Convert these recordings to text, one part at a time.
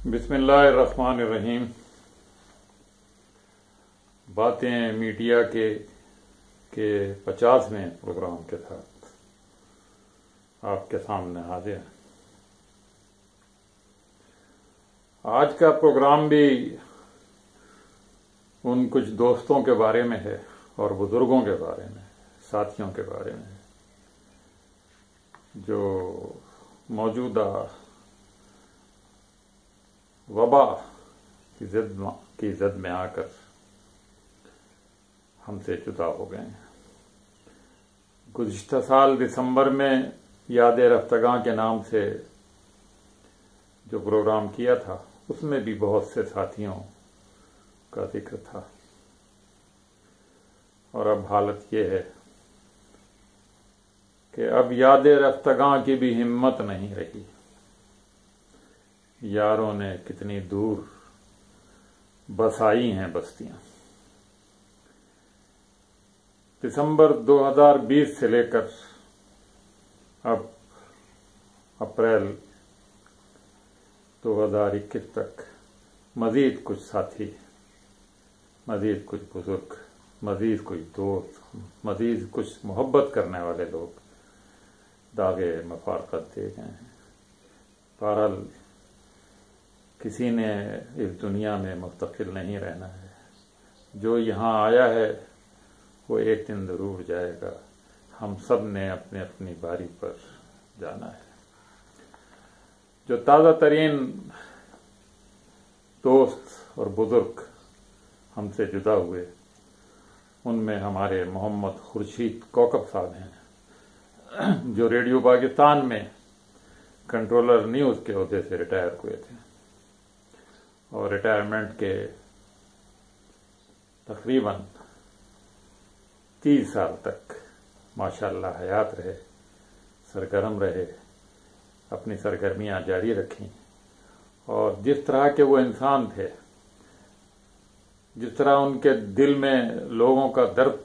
بسم اللہ الرحمن الرحیم۔ باتیں میڈیا کے 50ویں پروگرام کے ساتھ آپ کے سامنے حاضر ہیں۔ آج کا پروگرام بھی ان کچھ دوستوں کے بارے میں ہے اور بزرگوں کے بارے میں، ساتھیوں کے بارے میں، جو موجودہ وبا کی زد میں آ کر ہم سے جدا ہو گئے ہیں۔ گزشتہ سال دسمبر میں یاد رفتگاں کے نام سے جو پروگرام کیا تھا، اس میں بھی بہت سے ساتھیوں کا ذکر تھا، اور اب حالت یہ ہے کہ اب یاد رفتگاں کی بھی ہمت نہیں رہی۔ یاروں نے کتنی دور بسائی ہیں بستیاں۔ دسمبر 2020 سے لے کر اب اپریل 2021 تک مزید کچھ ساتھی، مزید کچھ بزرگ، مزید کچھ دوست، مزید کچھ محبت کرنے والے لوگ داغے مفارقت دے گئے ہیں۔ بہرحال کسی نے اس دنیا میں مستقل نہیں رہنا ہے۔ جو یہاں آیا ہے وہ ایک دن ضرور جائے گا۔ ہم سب نے اپنی اپنی باری پر جانا ہے۔ جو تازہ ترین دوست اور بزرگ ہم سے جدا ہوئے، ان میں ہمارے محمد خورشید کوکب صاحب ہیں، جو ریڈیو پاکستان میں کنٹرولر نیوز کے عہدے سے ریٹائر ہوئے تھے، اور ریٹائرمنٹ کے تقریباً 30 سال تک ماشاءاللہ حیات رہے، سرگرم رہے، اپنی سرگرمیاں جاری رکھیں، اور جس طرح کے وہ انسان تھے، جس طرح ان کے دل میں لوگوں کا درد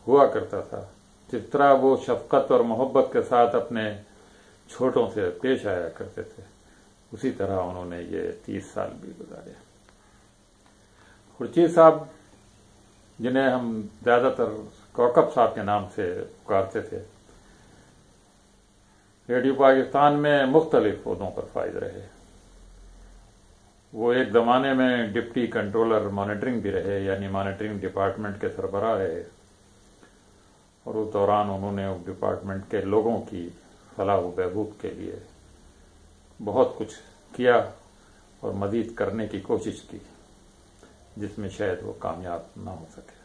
ہوا کرتا تھا، جس طرح وہ شفقت اور محبت کے ساتھ اپنے چھوٹوں سے پیش آیا کرتے تھے، اسی طرح انہوں نے یہ 30 سال بھی گزارے۔ خورشید صاحب، جنہیں ہم زیادہ تر کوکب صاحب کے نام سے پکارتے تھے، ریڈیو پاکستان میں مختلف عہدوں پر فائز رہے۔ وہ ایک زمانے میں ڈپٹی کنٹرولر مانیٹرنگ بھی رہے، یعنی مانیٹرنگ ڈپارٹمنٹ کے سربراہ رہے، اور اس دوران انہوں نے اس ڈپارٹمنٹ کے لوگوں کی فلاح و بہبود کے لیے بہت کچھ کیا اور مزید کرنے کی کوشش کی، جس میں شاید وہ کامیاب نہ ہو سکے۔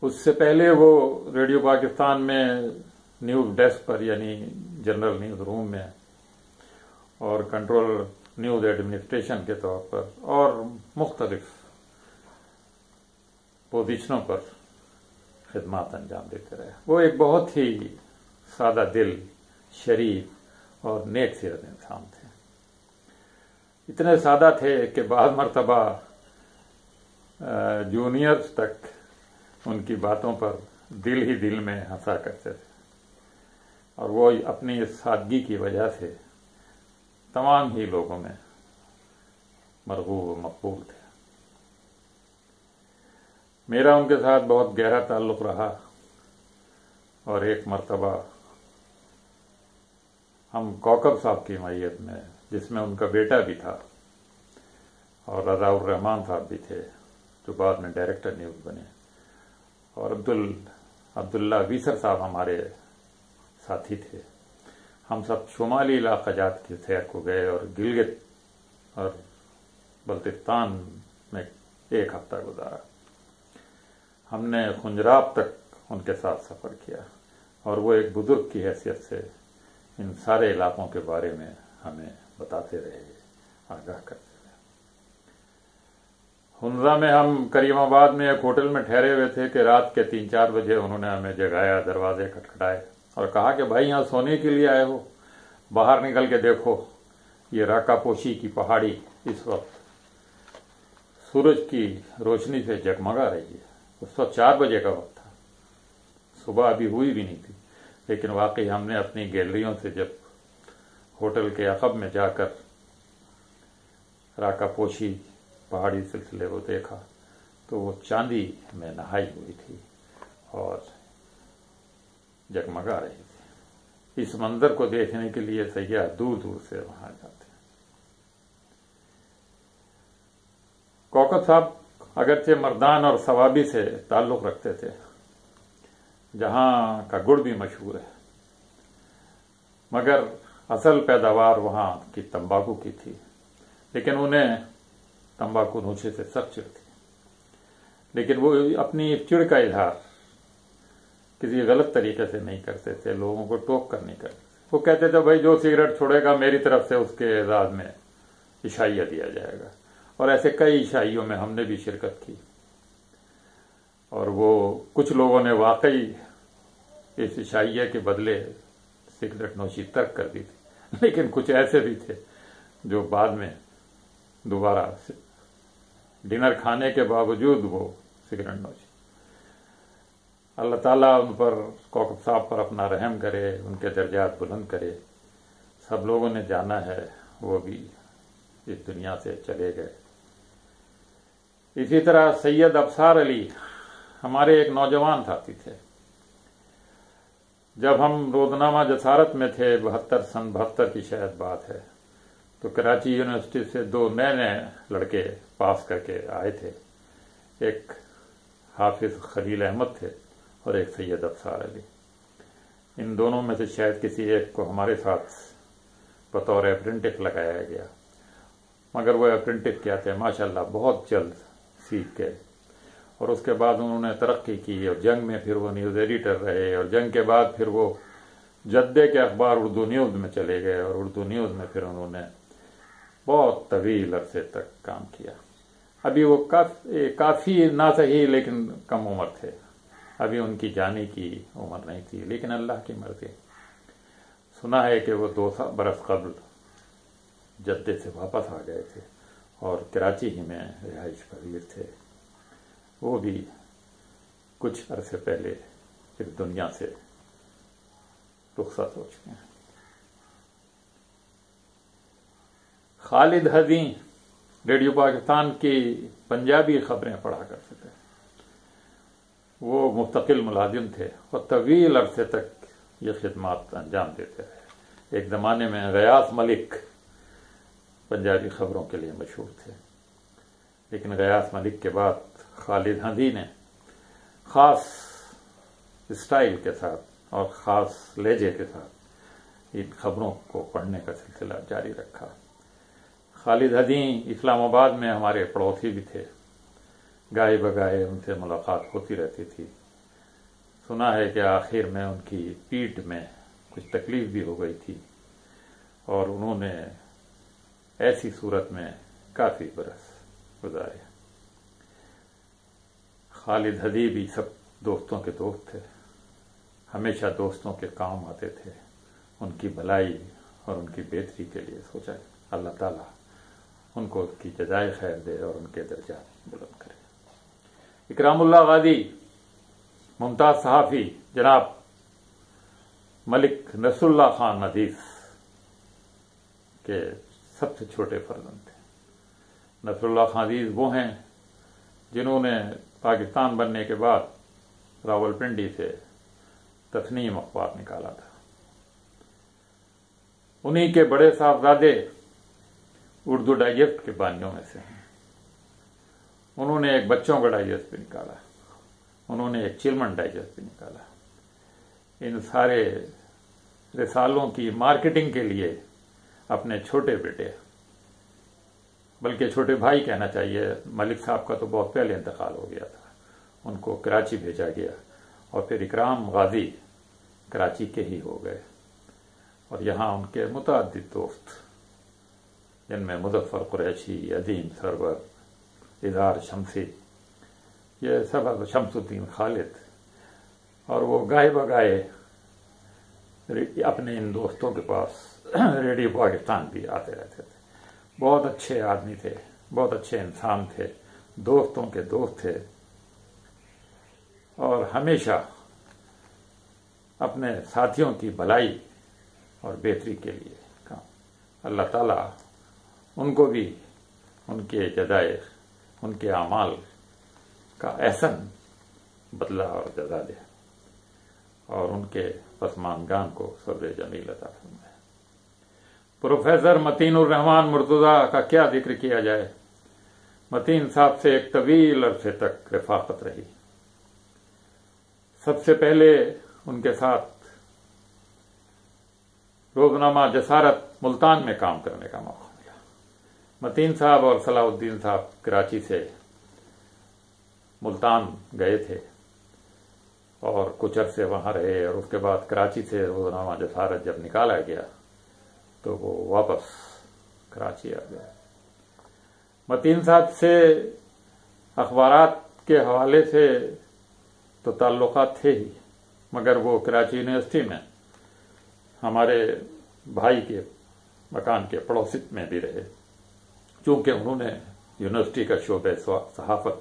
اس سے پہلے وہ ریڈیو پاکستان میں نیوز ڈیسک پر، یعنی جنرل نیوز روم میں، اور کنٹرولر نیوز ایڈمنسٹریشن کے طور پر، اور مختلف پوزیشنوں پر خدمات انجام دیتے رہے۔ وہ ایک بہت ہی سادہ دل، شریف اور نیک سیرت انسان تھے۔ اتنے سادہ تھے کہ بعض مرتبہ جونیئرز تک ان کی باتوں پر دل ہی دل میں ہنسا کرتے تھے، اور وہ اپنی اس سادگی کی وجہ سے تمام ہی لوگوں میں مرغوب و مقبول تھے۔ میرا ان کے ساتھ بہت گہرا تعلق رہا، اور ایک مرتبہ ہم کوکب صاحب کی معیت میں، جس میں ان کا بیٹا بھی تھا اور رضا الرحمان صاحب بھی تھے، جو بعد میں ڈائریکٹر نیوز بنے، اور عبداللہ ویسر صاحب ہمارے ساتھی تھے، ہم سب شمالی علاقہ جات کی سیر کو گئے اور گلگت اور بلتستان میں ایک ہفتہ گزارا۔ ہم نے خنجراب تک ان کے ساتھ سفر کیا، اور وہ ایک بزرگ کی حیثیت سے ان سارے علاقوں کے بارے میں ہمیں بتاتے رہے، آگاہ کرتے رہے۔ ہنزا میں ہم کریم آباد میں ایک ہوٹل میں ٹھہرے ہوئے تھے کہ رات کے 3-4 بجے انہوں نے ہمیں جگایا، دروازے کھٹکھٹائے اور کہا کہ بھائی یہاں سونے کے لیے آئے ہو؟ باہر نکل کے دیکھو، یہ راکا پوشی کی پہاڑی اس وقت سورج کی روشنی سے جگمگا رہی ہے۔ اس وقت 4 بجے کا وقت تھا، صبح ابھی ہوئی بھی نہیں تھی، لیکن واقعی ہم نے اپنی گیلریوں سے جب ہوٹل کے عقب میں جا کر راکا پوشی پہاڑی سلسلے کو دیکھا تو وہ چاندی میں نہائی ہوئی تھی اور جگمگا رہی تھی۔ اس منظر کو دیکھنے کے لیے سیاح دور دور سے وہاں جاتے ہیں۔ کوکب صاحب اگرچہ مردان اور ثوابی سے تعلق رکھتے تھے، جہاں کا گڑ بھی مشہور ہے، مگر اصل پیداوار وہاں کی تمباکو کی تھی، لیکن انہیں تمباکو نوشی سے سخت چڑ تھی، لیکن وہ اپنی چڑ کا اظہار کسی غلط طریقے سے نہیں کرتے تھے، لوگوں کو ٹوک کر نہیں کرتے تھے۔ وہ کہتے تھے بھائی جو سگریٹ چھوڑے گا میری طرف سے اس کے اعزاز میں عشائیہ دیا جائے گا، اور ایسے کئی عشائیوں میں ہم نے بھی شرکت کی، اور وہ کچھ لوگوں نے واقعی اس عشائیہ کے بدلے سگریٹ نوشی ترک کر دی تھی، لیکن کچھ ایسے بھی تھے جو بعد میں دوبارہ ڈنر کھانے کے باوجود وہ سگریٹ نوشی۔ اللہ تعالیٰ ان پر، کوکب صاحب پر اپنا رحم کرے، ان کے درجات بلند کرے۔ سب لوگوں نے جانا ہے، وہ بھی اس دنیا سے چلے گئے۔ اسی طرح سید ابصار علی ہمارے ایک نوجوان ساتھی تھے۔ جب ہم روزنامہ جسارت میں تھے، 72 کی شاید بات ہے، تو کراچی یونیورسٹی سے 2 نئے لڑکے پاس کر کے آئے تھے، ایک حافظ خلیل احمد تھے اور ایک سید ابصار علی۔ ان دونوں میں سے شاید کسی ایک کو ہمارے ساتھ بطور اپرنٹس لگایا گیا، مگر وہ اپرنٹس کیا تھے ماشاءاللہ بہت جلد سیکھ گئے، اور اس کے بعد انہوں نے ترقی کی، اور جنگ میں پھر وہ نیوز ایڈیٹر رہے، اور جنگ کے بعد پھر وہ جدے کے اخبار اردو نیوز میں چلے گئے، اور اردو نیوز میں پھر انہوں نے بہت طویل عرصے تک کام کیا۔ ابھی وہ کافی نہ صحیح لیکن کم عمر تھے، ابھی ان کی جانے کی عمر نہیں تھی، لیکن اللہ کی مرضی۔ سنا ہے کہ وہ 2 برس قبل جدے سے واپس آ گئے تھے اور کراچی ہی میں رہائش پذیر تھے۔ وہ بھی کچھ عرصے پہلے اس دنیا سے رخصت ہو چکے ہیں۔ خالد حزیں ریڈیو پاکستان کی پنجابی خبریں پڑھا کرتے تھے۔ وہ مستقل ملازم تھے اور طویل عرصے تک یہ خدمات انجام دیتے رہے۔ ایک زمانے میں غیاث ملک پنجابی خبروں کے لیے مشہور تھے، لیکن غیاث ملک کے بعد خالد حزیں نے خاص اسٹائل کے ساتھ اور خاص لہجے کے ساتھ ان خبروں کو پڑھنے کا سلسلہ جاری رکھا۔ خالد حزیں اسلام آباد میں ہمارے پڑوسی بھی تھے، گائے بگائے ان سے ملاقات ہوتی رہتی تھی۔ سنا ہے کہ آخر میں ان کی پیٹھ میں کچھ تکلیف بھی ہو گئی تھی، اور انہوں نے ایسی صورت میں کافی برس گزارے۔ خالد حزیں بھی سب دوستوں کے دوست تھے، ہمیشہ دوستوں کے کام آتے تھے، ان کی بھلائی اور ان کی بہتری کے لیے سوچا۔ اللہ تعالیٰ ان کو اس کی جزائے خیر دے اور ان کے درجات بلند کرے۔ اکرام اللہ غازی ممتاز صحافی جناب ملک نصر اللہ خان عزیز کے سب سے چھوٹے فرزند تھے۔ نصر اللہ خان عزیز وہ ہیں جنہوں نے پاکستان بننے کے بعد راولپنڈی سے تسنیم اخبار نکالا تھا۔ انہی کے بڑے صاحبزادے اردو ڈائجسٹ کے بانیوں میں سے ہیں۔ انہوں نے ایک بچوں کا ڈائجسٹ بھی نکالا، انہوں نے ایک چلمن ڈائجسٹ بھی نکالا۔ ان سارے رسالوں کی مارکیٹنگ کے لیے اپنے چھوٹے بیٹے، بلکہ چھوٹے بھائی کہنا چاہیے، ملک صاحب کا تو بہت پہلے انتقال ہو گیا تھا، ان کو کراچی بھیجا گیا، اور پھر اکرام غازی کراچی کے ہی ہو گئے، اور یہاں ان کے متعدد دوست جن میں مظفر قریشی، عظیم سرور، اظہار شمسی، یہ سب، شمس الدین خالد، اور وہ گائے بگائے اپنے ان دوستوں کے پاس ریڈیو پاکستان بھی آتے رہتے تھے۔ بہت اچھے آدمی تھے، بہت اچھے انسان تھے، دوستوں کے دوست تھے، اور ہمیشہ اپنے ساتھیوں کی بھلائی اور بہتری کے لیے کام۔ اللہ تعالیٰ ان کو بھی ان کے جزائے ان کے اعمال کا احسن بدلہ اور جزا دے، اور ان کے پسماندگان کو صبر جمیل عطا فرمائے۔ پروفیسر متین الرحمان مرتضیٰ کا کیا ذکر کیا جائے۔ متین صاحب سے ایک طویل عرصے تک رفاقت رہی۔ سب سے پہلے ان کے ساتھ روزنامہ جسارت ملتان میں کام کرنے کا موقع ملا۔ متین صاحب اور صلاح الدین صاحب کراچی سے ملتان گئے تھے اور کچھ عرصے وہاں رہے، اور اس کے بعد کراچی سے روزنامہ جسارت جب نکالا گیا تو وہ واپس کراچی آ گئے۔ متین صاحب سے اخبارات کے حوالے سے تو تعلقات تھے ہی، مگر وہ کراچی یونیورسٹی میں ہمارے بھائی کے مکان کے پڑوسی میں بھی رہے، چونکہ انہوں نے یونیورسٹی کا شعبہ صحافت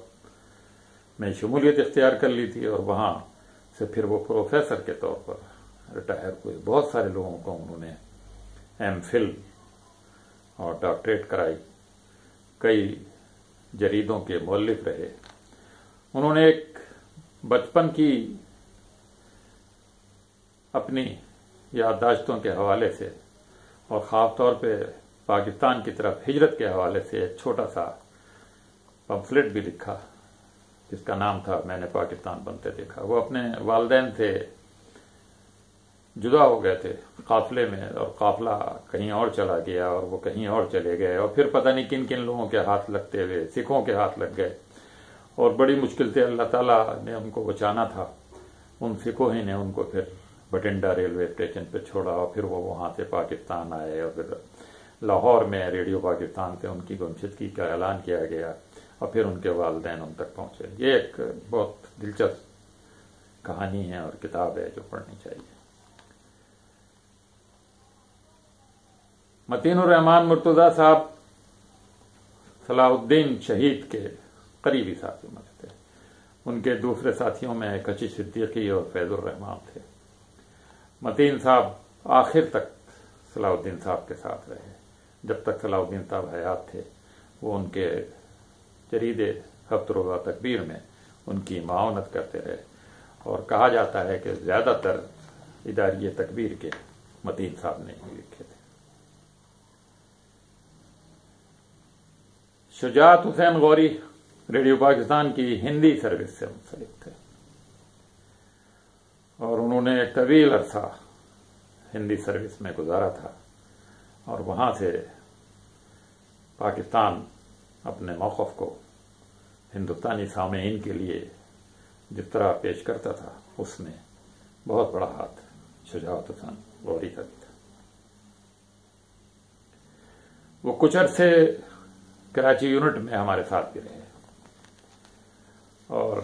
میں شمولیت اختیار کر لی تھی، اور وہاں سے پھر وہ پروفیسر کے طور پر ریٹائر ہوئے۔ بہت سارے لوگوں کو انہوں نے ایم فل اور ڈاکٹریٹ کرائی، کئی جریدوں کے مؤلف رہے۔ انہوں نے ایک بچپن کی اپنی یادداشتوں کے حوالے سے اور خاص طور پہ پاکستان کی طرف ہجرت کے حوالے سے ایک چھوٹا سا پمفلٹ بھی لکھا، جس کا نام تھا میں نے پاکستان بنتے دیکھا۔ وہ اپنے والدین سے جدا ہو گئے تھے قافلے میں، اور قافلہ کہیں اور چلا گیا اور وہ کہیں اور چلے گئے، اور پھر پتہ نہیں کن کن لوگوں کے ہاتھ لگتے ہوئے سکھوں کے ہاتھ لگ گئے، اور بڑی مشکل سے اللہ تعالیٰ نے ان کو بچانا تھا۔ ان سکھوں ہی نے ان کو پھر بٹنڈا ریلوے اسٹیشن پہ چھوڑا، اور پھر وہ وہاں سے پاکستان آئے، اور پھر لاہور میں ریڈیو پاکستان سے ان کی گمشدگی کا اعلان کیا گیا، اور پھر ان کے والدین ان تک پہنچے۔ یہ ایک بہت دلچسپ کہانی ہے اور کتاب ہے جو پڑھنی چاہیے۔ متین الرحمان مرتضیٰ صاحب صلاح الدین شہید کے قریبی ساتھی میں تھے۔ ان کے دوسرے ساتھیوں میں کچی صدیقی اور فیض الرحمان تھے۔ متین صاحب آخر تک صلاح الدین صاحب کے ساتھ رہے۔ جب تک صلاح الدین صاحب حیات تھے وہ ان کے جرید ہفت روزہ تکبیر میں ان کی معاونت کرتے رہے، اور کہا جاتا ہے کہ زیادہ تر اداریہ تکبیر کے متین صاحب نے ہی لکھے تھے۔ شجاعت حسین غوری ریڈیو پاکستان کی ہندی سروس سے منسلک تھے، اور انہوں نے ایک طویل عرصہ ہندی سروس میں گزارا تھا، اور وہاں سے پاکستان اپنے موقف کو ہندوستانی سامعین کے لیے جس طرح پیش کرتا تھا، اس میں بہت بڑا ہاتھ شجاعت حسین غوری کا بھی تھا۔ وہ کچھ عرصے کراچی یونٹ میں ہمارے ساتھ بھی رہے، اور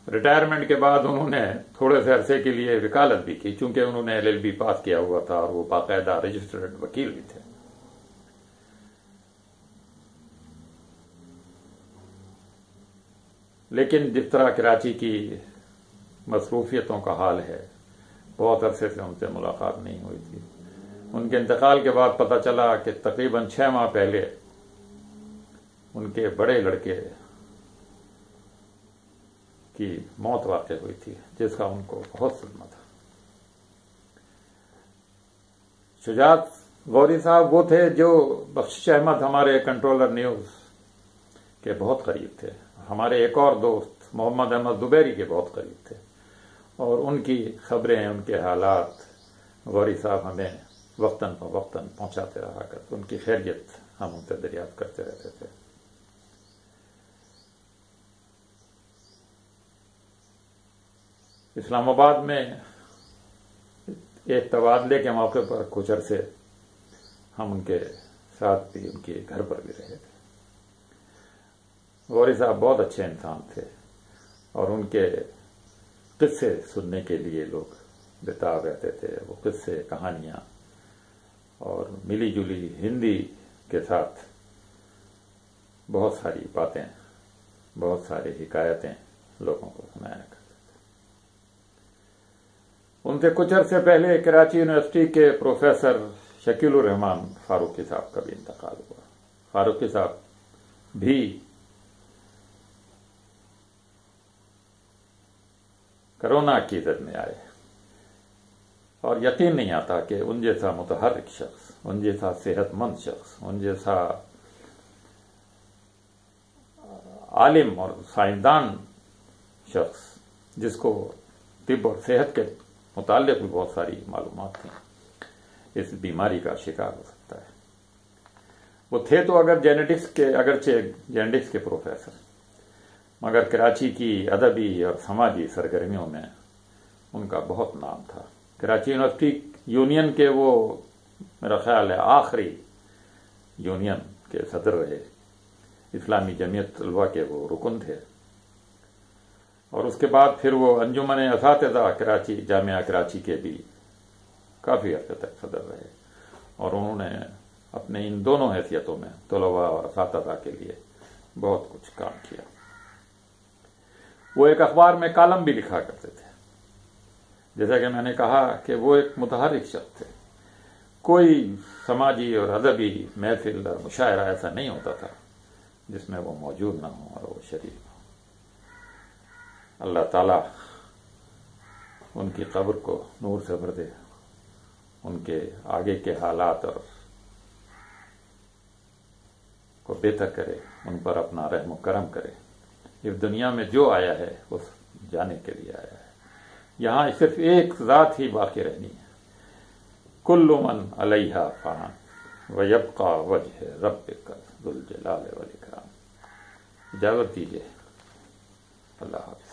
ریٹائرمنٹ کے بعد انہوں نے تھوڑے سے عرصے کے لیے وکالت بھی کی، چونکہ انہوں نے LLB پاس کیا ہوا تھا اور وہ باقاعدہ رجسٹرڈ وکیل بھی تھے۔ لیکن جس طرح کراچی کی مصروفیتوں کا حال ہے، بہت عرصے سے ان سے ملاقات نہیں ہوئی تھی۔ ان کے انتقال کے بعد پتہ چلا کہ تقریباً 6 ماہ پہلے ان کے بڑے لڑکے کی موت واقع ہوئی تھی، جس کا ان کو بہت صدمہ تھا۔ شجاعت غوری صاحب وہ تھے جو بخشش احمد ہمارے کنٹرولر نیوز کے بہت قریب تھے، ہمارے ایک اور دوست محمد احمد زبیری کے بہت قریب تھے، اور ان کی خبریں، ان کے حالات غوری صاحب ہمیں وقتاً فوقتاً پہنچاتے رہا کرتے، ان کی خیریت ہم ان سے دریافت کرتے رہتے تھے۔ اسلام آباد میں ایک تبادلے کے موقع پر کچھ عرصے ہم ان کے ساتھ بھی ان کے گھر پر بھی رہے تھے۔ غوری صاحب بہت اچھے انسان تھے، اور ان کے قصے سننے کے لیے لوگ بےتاب رہتے تھے۔ وہ قصے، کہانیاں اور ملی جلی ہندی کے ساتھ بہت ساری باتیں، بہت ساری حکایتیں لوگوں کو سنایا کرتے تھے۔ ان سے کچھ عرصے پہلے کراچی یونیورسٹی کے پروفیسر شکیل الرحمان فاروقی صاحب کا بھی انتقال ہوا۔ فاروقی صاحب بھی کرونا کی زد میں آئے، اور یقین نہیں آتا کہ ان جیسا متحرک شخص، ان جیسا صحت مند شخص، ان جیسا عالم اور سائنسدان شخص جس کو طب اور صحت کے متعلق بھی بہت ساری معلومات تھیں، اس بیماری کا شکار ہو سکتا ہے۔ وہ تھے تو اگرچہ جینیٹکس کے پروفیسر، مگر کراچی کی ادبی اور سماجی سرگرمیوں میں ان کا بہت نام تھا۔ کراچی یونیورسٹی یونین کے وہ میرا خیال ہے آخری یونین کے صدر رہے، اسلامی جمعیت طلبہ کے وہ رکن تھے، اور اس کے بعد پھر وہ انجمن اساتذہ کراچی، جامعہ کراچی کے بھی کافی عرصے تک صدر رہے، اور انہوں نے اپنے ان دونوں حیثیتوں میں طلباء اور اساتذہ کے لیے بہت کچھ کام کیا۔ وہ ایک اخبار میں کالم بھی لکھا کرتے تھے، جیسا کہ میں نے کہا کہ وہ ایک متحرک شخص تھے۔ کوئی سماجی اور ادبی محفل اور مشاعرہ ایسا نہیں ہوتا تھا جس میں وہ موجود نہ ہوں اور وہ شریک ہوں۔ اللہ تعالیٰ ان کی قبر کو نور سے بھر دے، ان کے آگے کے حالات اور کو بہتر کرے، ان پر اپنا رحم و کرم کرے۔ اس دنیا میں جو آیا ہے وہ جانے کے لیے آیا ہے، یہاں صرف ایک ذات ہی باقی رہنی ہے، کل من علیہا فان ویبقی وجہ ربک ذو الجلال والاکرام۔ اجازت دیجیے، اللہ حافظ۔